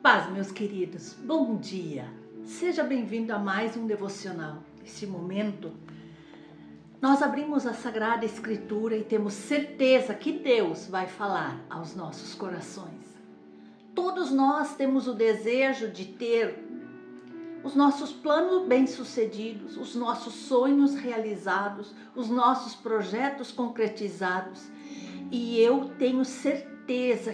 Paz, meus queridos, bom dia. Seja bem-vindo a mais um devocional. Nesse momento, nós abrimos a Sagrada Escritura e temos certeza que Deus vai falar aos nossos corações. Todos nós temos o desejo de ter os nossos planos bem-sucedidos, os nossos sonhos realizados, os nossos projetos concretizados. E eu tenho certeza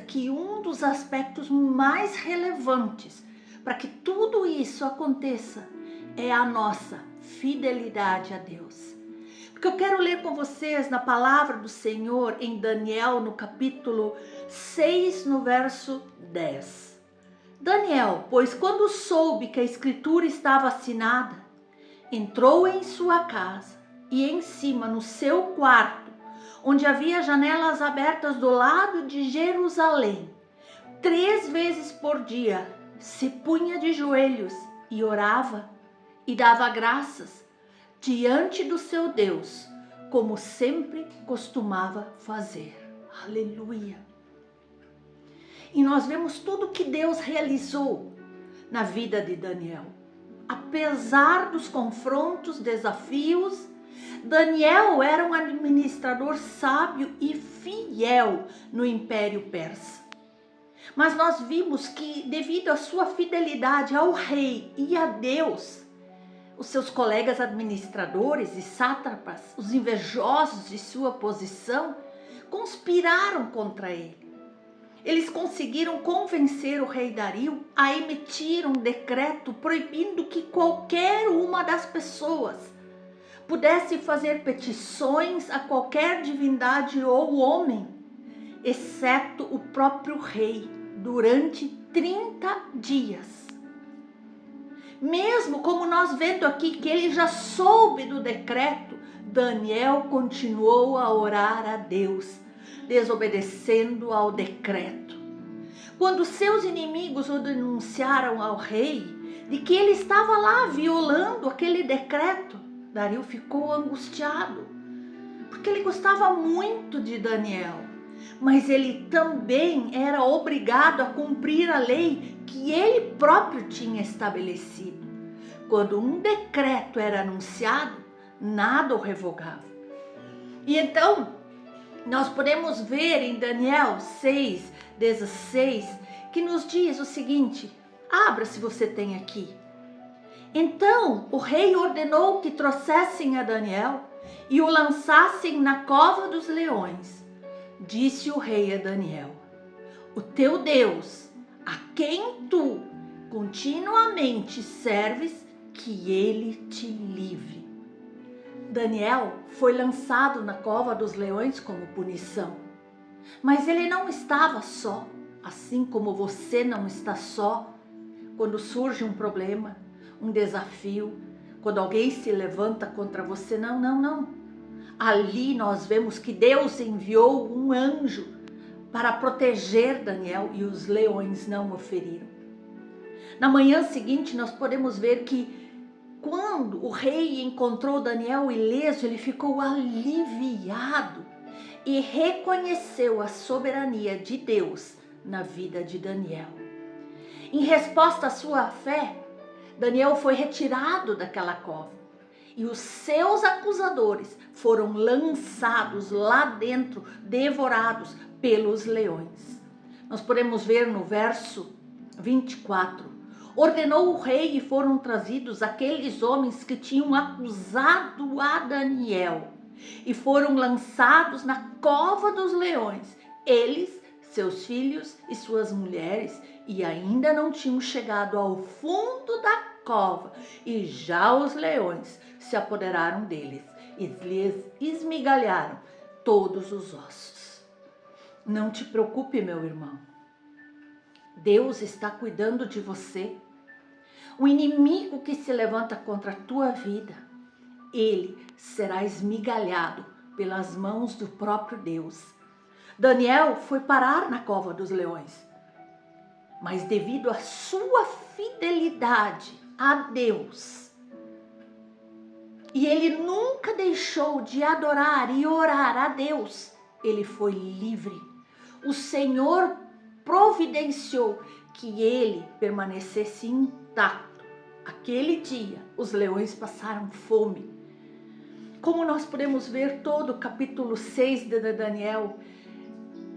que um dos aspectos mais relevantes para que tudo isso aconteça é a nossa fidelidade a Deus. Porque eu quero ler com vocês na palavra do Senhor em Daniel, no capítulo 6, no verso 10. Daniel, pois quando soube que a escritura estava assinada, entrou em sua casa e em cima, no seu quarto, onde havia janelas abertas do lado de Jerusalém, 3 vezes por dia se punha de joelhos e orava e dava graças diante do seu Deus, como sempre costumava fazer. Aleluia! E nós vemos tudo que Deus realizou na vida de Daniel. Apesar dos confrontos, desafios, Daniel era um administrador sábio e fiel no Império Persa. Mas nós vimos que, devido à sua fidelidade ao rei e a Deus, os seus colegas administradores e sátrapas, os invejosos de sua posição, conspiraram contra ele. Eles conseguiram convencer o rei Dario a emitir um decreto proibindo que qualquer uma das pessoas pudesse fazer petições a qualquer divindade ou homem, exceto o próprio rei, durante 30 dias. Mesmo como nós vendo aqui que ele já soube do decreto, Daniel continuou a orar a Deus, desobedecendo ao decreto. Quando seus inimigos o denunciaram ao rei de que ele estava lá violando aquele decreto, Dario ficou angustiado, porque ele gostava muito de Daniel, mas ele também era obrigado a cumprir a lei que ele próprio tinha estabelecido. Quando um decreto era anunciado, nada o revogava. E então, nós podemos ver em Daniel 6:16, que nos diz o seguinte, abra se você tem aqui. Então o rei ordenou que trouxessem a Daniel e o lançassem na cova dos leões. Disse o rei a Daniel, o teu Deus, a quem tu continuamente serves, que ele te livre. Daniel foi lançado na cova dos leões como punição. Mas ele não estava só, assim como você não está só quando surge um problema, um desafio, quando alguém se levanta contra você. Não. Ali nós vemos que Deus enviou um anjo para proteger Daniel e os leões não o feriram. Na manhã seguinte nós podemos ver que quando o rei encontrou Daniel ileso, ele ficou aliviado e reconheceu a soberania de Deus na vida de Daniel. Em resposta à sua fé, Daniel foi retirado daquela cova e os seus acusadores foram lançados lá dentro, devorados pelos leões. Nós podemos ver no verso 24. Ordenou o rei e foram trazidos aqueles homens que tinham acusado a Daniel e foram lançados na cova dos leões, eles, seus filhos e suas mulheres, e ainda não tinham chegado ao fundo da cova e já os leões se apoderaram deles e lhes esmigalharam todos os ossos. Não te preocupe, meu irmão. Deus está cuidando de você. O inimigo que se levanta contra a tua vida, ele será esmigalhado pelas mãos do próprio Deus. Daniel foi parar na cova dos leões, mas devido à sua fidelidade a Deus, e ele nunca deixou de adorar e orar a Deus, ele foi livre. O Senhor providenciou que ele permanecesse intacto. Aquele dia, os leões passaram fome. Como nós podemos ver todo o capítulo 6 de Daniel,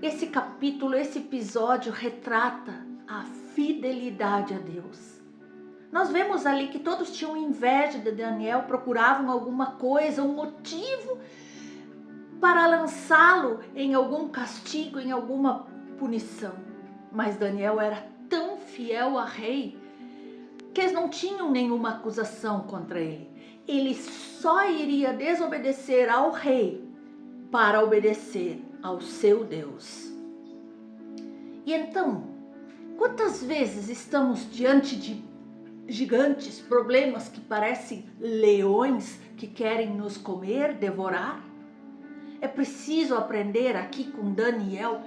esse capítulo, esse episódio retrata a fidelidade a Deus. Nós vemos ali que todos tinham inveja de Daniel, procuravam alguma coisa, um motivo para lançá-lo em algum castigo, em alguma punição. Mas Daniel era tão fiel ao rei que eles não tinham nenhuma acusação contra ele. Ele só iria desobedecer ao rei para obedecer ao seu Deus. E então, quantas vezes estamos diante de gigantes, problemas que parecem leões que querem nos comer, devorar? É preciso aprender aqui com Daniel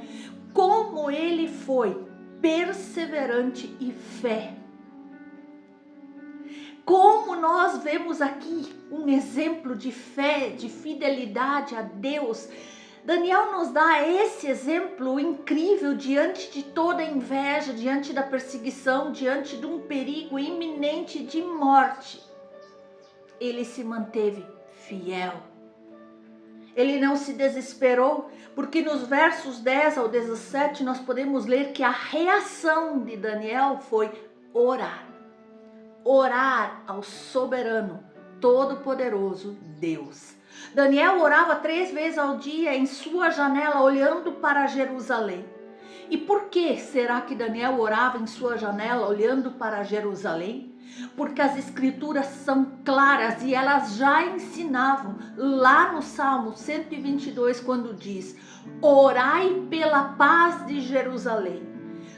como ele foi perseverante e fé. Como nós vemos aqui um exemplo de fé, de fidelidade a Deus. Daniel nos dá esse exemplo incrível diante de toda a inveja, diante da perseguição, diante de um perigo iminente de morte. Ele se manteve fiel. Ele não se desesperou, porque nos versos 10 ao 17 nós podemos ler que a reação de Daniel foi orar. Orar ao soberano, todo-poderoso Deus. Daniel orava 3 vezes ao dia em sua janela, olhando para Jerusalém. E por que será que Daniel orava em sua janela, olhando para Jerusalém? Porque as escrituras são claras e elas já ensinavam lá no Salmo 122, quando diz: orai pela paz de Jerusalém,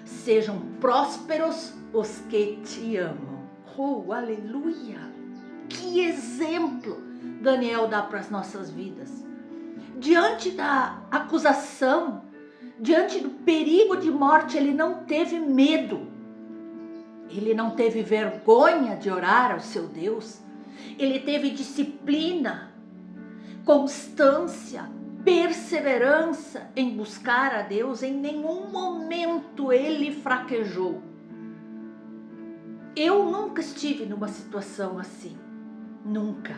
sejam prósperos os que te amam. Oh, aleluia! Que exemplo Daniel dá para as nossas vidas. Diante da acusação, diante do perigo de morte, ele não teve medo. Ele não teve vergonha de orar ao seu Deus. Ele teve disciplina, constância, perseverança em buscar a Deus. Em nenhum momento ele fraquejou. Eu nunca estive numa situação assim. Nunca.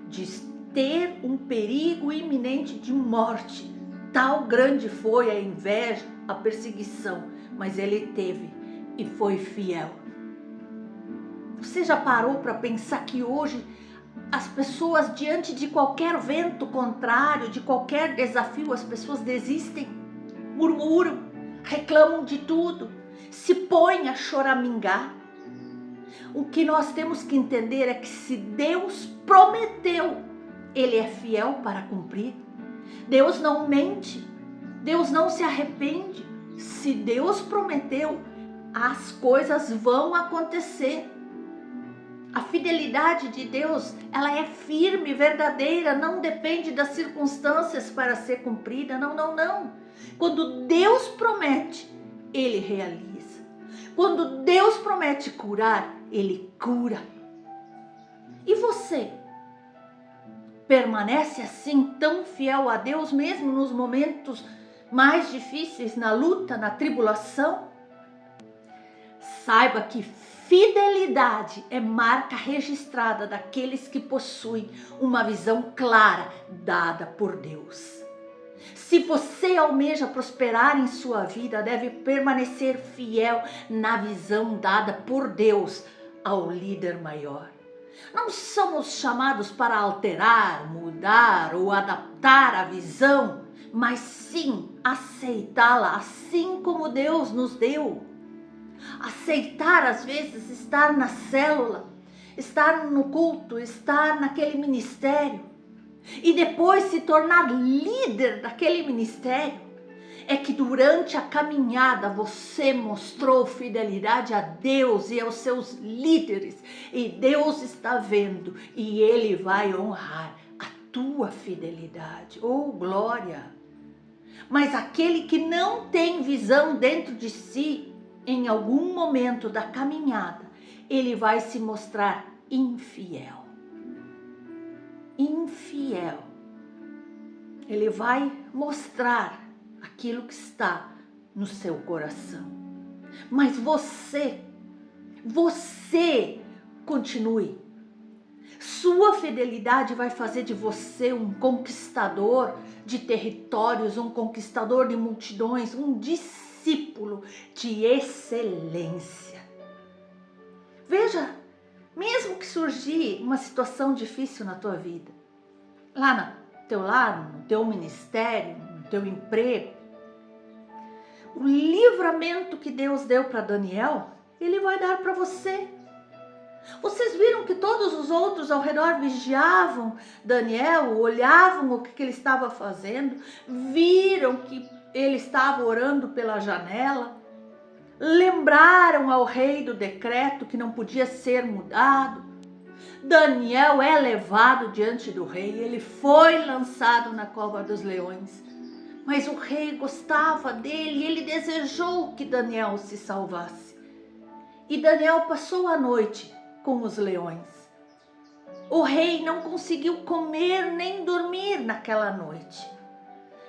De ter um perigo iminente de morte. Tal grande foi a inveja, a perseguição. Mas ele teve e foi fiel. Você já parou para pensar que hoje as pessoas, diante de qualquer vento contrário, de qualquer desafio, as pessoas desistem, murmuram, reclamam de tudo, se põem a choramingar? O que nós temos que entender é que se Deus prometeu, Ele é fiel para cumprir. Deus não mente, Deus não se arrepende. Se Deus prometeu, as coisas vão acontecer. A fidelidade de Deus, ela é firme, verdadeira, não depende das circunstâncias para ser cumprida. Não. Quando Deus promete, Ele realiza. Quando Deus promete curar, Ele cura. E você? Permanece assim tão fiel a Deus mesmo nos momentos mais difíceis, na luta, na tribulação? Saiba que fidelidade é marca registrada daqueles que possuem uma visão clara dada por Deus. Se você almeja prosperar em sua vida, deve permanecer fiel na visão dada por Deus ao líder maior. Não somos chamados para alterar, mudar ou adaptar a visão, mas sim aceitá-la assim como Deus nos deu. Aceitar, às vezes, estar na célula, estar no culto, estar naquele ministério e depois se tornar líder daquele ministério. É que durante a caminhada você mostrou fidelidade a Deus e aos seus líderes, e Deus está vendo e Ele vai honrar a tua fidelidade. Oh, glória! Mas aquele que não tem visão dentro de si, em algum momento da caminhada, ele vai se mostrar infiel. Infiel. Ele vai mostrar aquilo que está no seu coração. Mas você continue. Sua fidelidade vai fazer de você um conquistador de territórios, um conquistador de multidões, um discípulo de excelência. Veja, mesmo que surgir uma situação difícil na tua vida, lá no teu lar, no teu ministério, no teu emprego, o livramento que Deus deu para Daniel, Ele vai dar para você. Vocês viram que todos os outros ao redor vigiavam Daniel, olhavam o que ele estava fazendo, viram que ele estava orando pela janela, lembraram ao rei do decreto que não podia ser mudado. Daniel é levado diante do rei, ele foi lançado na cova dos leões, mas o rei gostava dele, ele desejou que Daniel se salvasse. E Daniel passou a noite com os leões. O rei não conseguiu comer nem dormir naquela noite,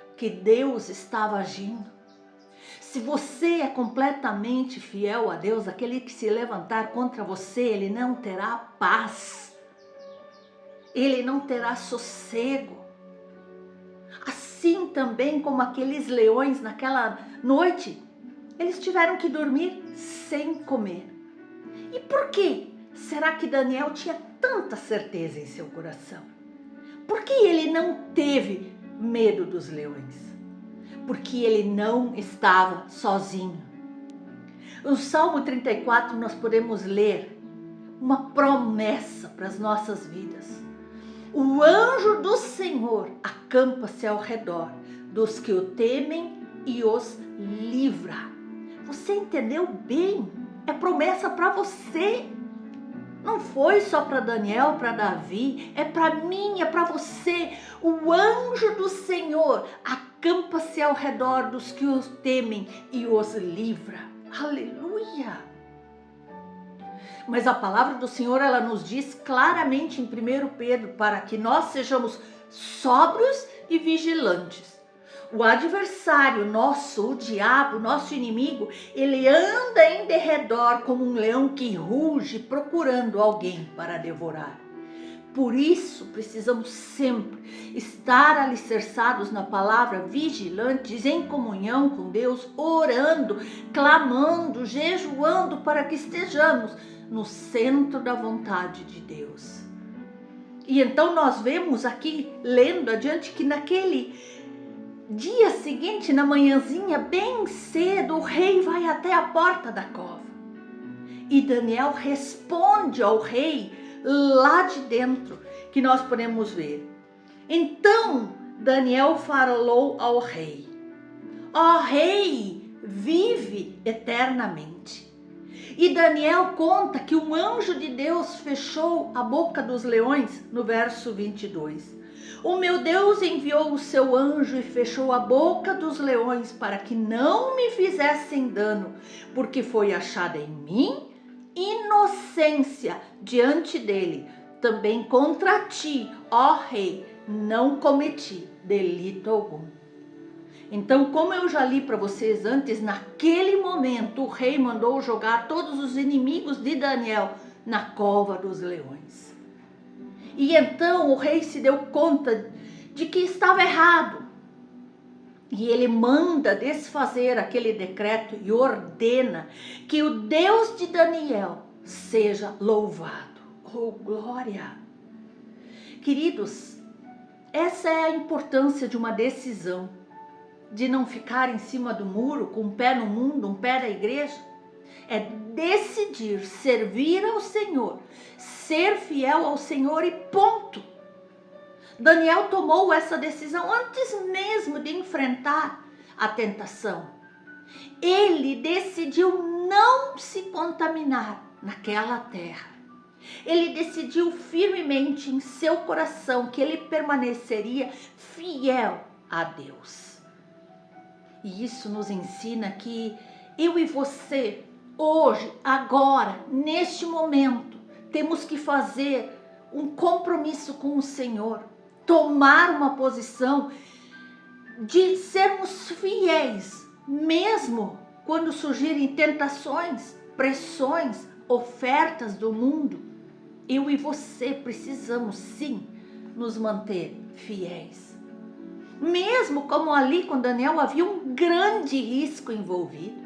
porque Deus estava agindo. Se você é completamente fiel a Deus, aquele que se levantar contra você, ele não terá paz, ele não terá sossego. Assim também como aqueles leões naquela noite, eles tiveram que dormir sem comer. E por quê? Será que Daniel tinha tanta certeza em seu coração? Por que ele não teve medo dos leões? Porque ele não estava sozinho. No Salmo 34 nós podemos ler uma promessa para as nossas vidas. O anjo do Senhor acampa-se ao redor dos que o temem e os livra. Você entendeu bem? É promessa para você. Não foi só para Daniel, para Davi, é para mim, é para você. O anjo do Senhor acampa-se ao redor dos que os temem e os livra. Aleluia! Mas a palavra do Senhor, ela nos diz claramente em 1 Pedro, para que nós sejamos sóbrios e vigilantes. O adversário nosso, o diabo, nosso inimigo, ele anda em derredor como um leão que ruge procurando alguém para devorar. Por isso precisamos sempre estar alicerçados na palavra, vigilantes, em comunhão com Deus, orando, clamando, jejuando para que estejamos no centro da vontade de Deus. E então nós vemos aqui, lendo adiante, que naquele dia seguinte, na manhãzinha, bem cedo, o rei vai até a porta da cova. E Daniel responde ao rei lá de dentro, que nós podemos ver. Então Daniel falou ao rei: ó rei, vive eternamente. E Daniel conta que um anjo de Deus fechou a boca dos leões, no verso 22. O meu Deus enviou o seu anjo e fechou a boca dos leões para que não me fizessem dano, porque foi achada em mim inocência diante dele. Também contra ti, ó rei, não cometi delito algum. Então, como eu já li para vocês antes, naquele momento o rei mandou jogar todos os inimigos de Daniel na cova dos leões. E então o rei se deu conta de que estava errado. E ele manda desfazer aquele decreto e ordena que o Deus de Daniel seja louvado. Oh, glória! Queridos, essa é a importância de uma decisão, de não ficar em cima do muro, com um pé no mundo, um pé na igreja. É decidir servir ao Senhor, ser fiel ao Senhor e ponto. Daniel tomou essa decisão antes mesmo de enfrentar a tentação. Ele decidiu não se contaminar naquela terra. Ele decidiu firmemente em seu coração que ele permaneceria fiel a Deus. E isso nos ensina que eu e você, hoje, agora, neste momento, temos que fazer um compromisso com o Senhor, tomar uma posição de sermos fiéis Mesmo quando surgirem tentações, pressões, ofertas do mundo, eu e você precisamos sim nos manter fiéis. Mesmo como ali com Daniel havia um grande risco envolvido.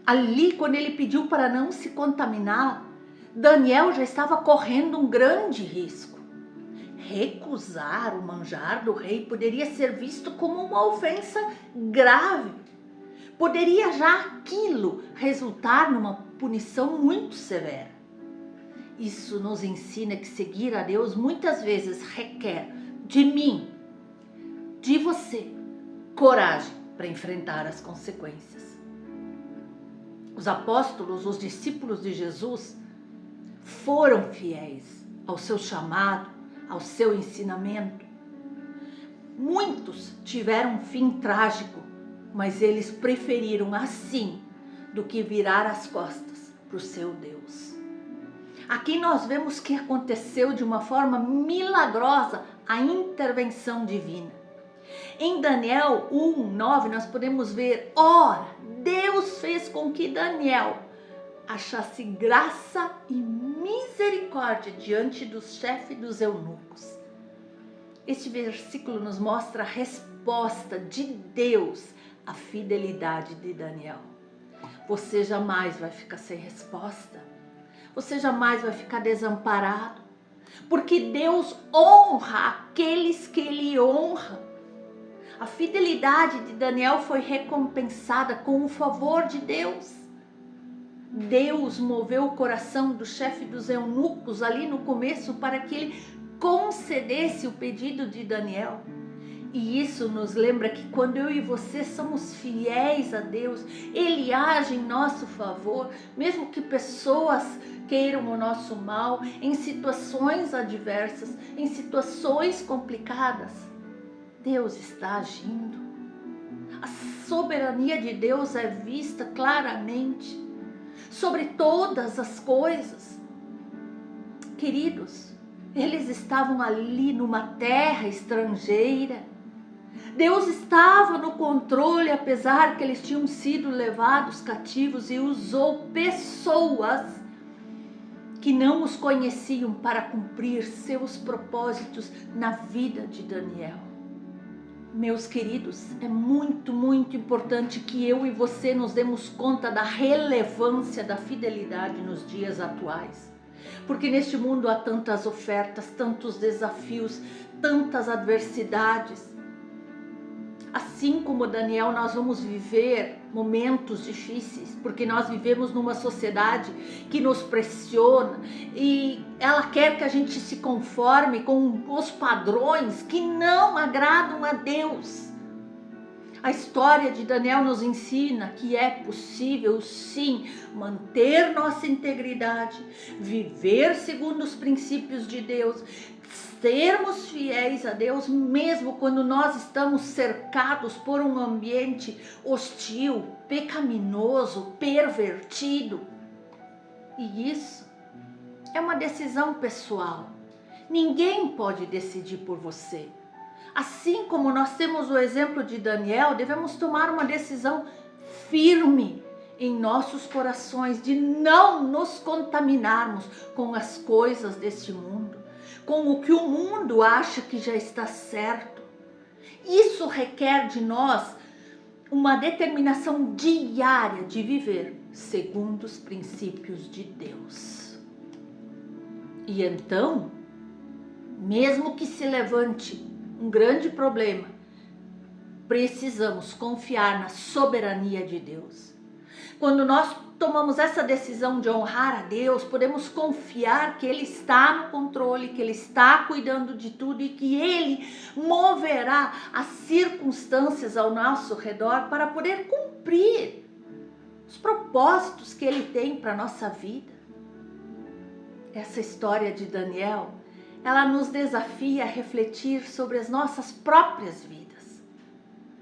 Ali, quando ele pediu para não se contaminar, Daniel já estava correndo um grande risco. Recusar o manjar do rei poderia ser visto como uma ofensa grave. Poderia já aquilo resultar numa punição muito severa. Isso nos ensina que seguir a Deus muitas vezes requer de mim, de você, coragem para enfrentar as consequências. Os apóstolos, os discípulos de Jesus, foram fiéis ao seu chamado, ao seu ensinamento. Muitos tiveram um fim trágico, mas eles preferiram assim do que virar as costas para o seu Deus. Aqui nós vemos que aconteceu de uma forma milagrosa a intervenção divina. Em Daniel 1:9 nós podemos ver, ora, Deus fez com que Daniel achasse graça e misericórdia diante dos chefes dos eunucos. Este versículo nos mostra a resposta de Deus à fidelidade de Daniel. Você jamais vai ficar sem resposta. Você jamais vai ficar desamparado. Porque Deus honra aqueles que Ele honra. A fidelidade de Daniel foi recompensada com o favor de Deus. Deus moveu o coração do chefe dos eunucos ali no começo para que ele concedesse o pedido de Daniel. E isso nos lembra que quando eu e você somos fiéis a Deus, Ele age em nosso favor, mesmo que pessoas queiram o nosso mal, em situações adversas, em situações complicadas. Deus está agindo. A soberania de Deus é vista claramente sobre todas as coisas. Queridos, eles estavam ali numa terra estrangeira. Deus estava no controle, apesar que eles tinham sido levados cativos, e usou pessoas que não os conheciam para cumprir seus propósitos na vida de Daniel. Meus queridos, é muito, muito importante que eu e você nos demos conta da relevância da fidelidade nos dias atuais. Porque neste mundo há tantas ofertas, tantos desafios, tantas adversidades. Assim como Daniel, nós vamos viver momentos difíceis, porque nós vivemos numa sociedade que nos pressiona e ela quer que a gente se conforme com os padrões que não agradam a Deus. A história de Daniel nos ensina que é possível, sim, manter nossa integridade, viver segundo os princípios de Deus, sermos fiéis a Deus, mesmo quando nós estamos cercados por um ambiente hostil, pecaminoso, pervertido. E isso é uma decisão pessoal. Ninguém pode decidir por você. Assim como nós temos o exemplo de Daniel, devemos tomar uma decisão firme em nossos corações de não nos contaminarmos com as coisas deste mundo, com o que o mundo acha que já está certo. Isso requer de nós uma determinação diária de viver segundo os princípios de Deus. E então, mesmo que se levante um grande problema, precisamos confiar na soberania de Deus. Quando nós tomamos essa decisão de honrar a Deus, podemos confiar que Ele está no controle, que Ele está cuidando de tudo e que Ele moverá as circunstâncias ao nosso redor para poder cumprir os propósitos que Ele tem para a nossa vida. Essa história de Daniel, ela nos desafia a refletir sobre as nossas próprias vidas.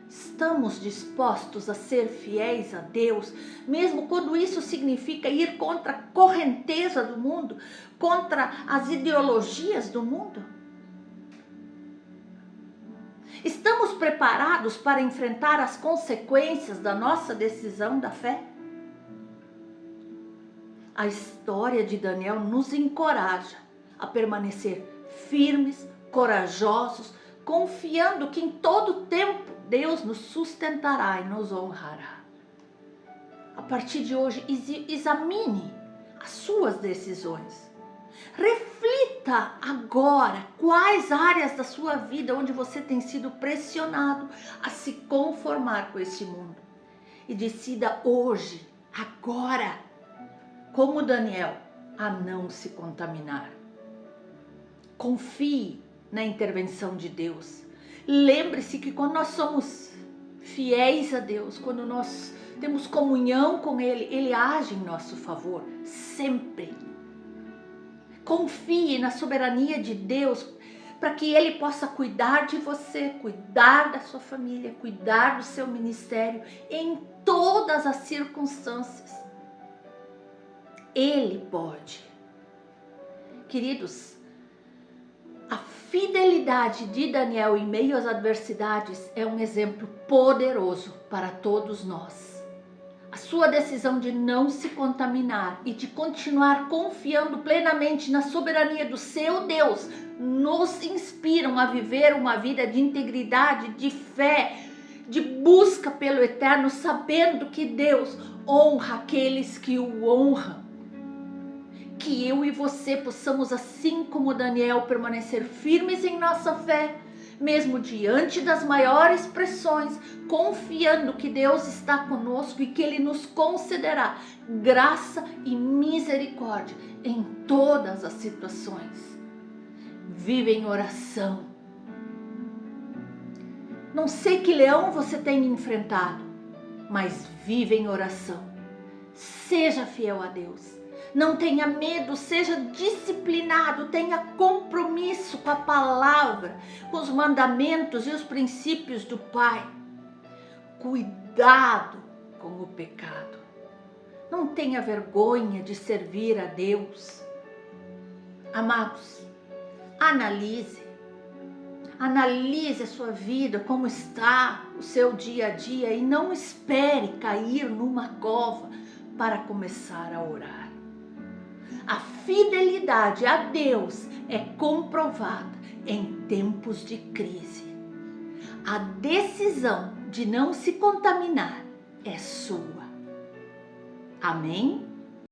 Estamos dispostos a ser fiéis a Deus, mesmo quando isso significa ir contra a correnteza do mundo, contra as ideologias do mundo? Estamos preparados para enfrentar as consequências da nossa decisão da fé? A história de Daniel nos encoraja a permanecer firmes, corajosos, confiando que em todo tempo Deus nos sustentará e nos honrará. A partir de hoje, examine as suas decisões. Reflita agora quais áreas da sua vida onde você tem sido pressionado a se conformar com este mundo. E decida hoje, agora, como Daniel, a não se contaminar. Confie na intervenção de Deus. Lembre-se que quando nós somos fiéis a Deus, quando nós temos comunhão com Ele, Ele age em nosso favor, sempre. Confie na soberania de Deus, para que Ele possa cuidar de você, cuidar da sua família, cuidar do seu ministério, em todas as circunstâncias. Ele pode. Queridos, a fidelidade de Daniel em meio às adversidades é um exemplo poderoso para todos nós. A sua decisão de não se contaminar e de continuar confiando plenamente na soberania do seu Deus nos inspiram a viver uma vida de integridade, de fé, de busca pelo eterno, sabendo que Deus honra aqueles que o honram. Que eu e você possamos, assim como Daniel, permanecer firmes em nossa fé, mesmo diante das maiores pressões, confiando que Deus está conosco e que Ele nos concederá graça e misericórdia em todas as situações. Vive em oração. Não sei que leão você tem enfrentado, mas vive em oração. Seja fiel a Deus. Não tenha medo, seja disciplinado, tenha compromisso com a palavra, com os mandamentos e os princípios do Pai. Cuidado com o pecado. Não tenha vergonha de servir a Deus. Amados, analise a sua vida, como está o seu dia a dia, e não espere cair numa cova para começar a orar. A fidelidade a Deus é comprovada em tempos de crise. A decisão de não se contaminar é sua. Amém?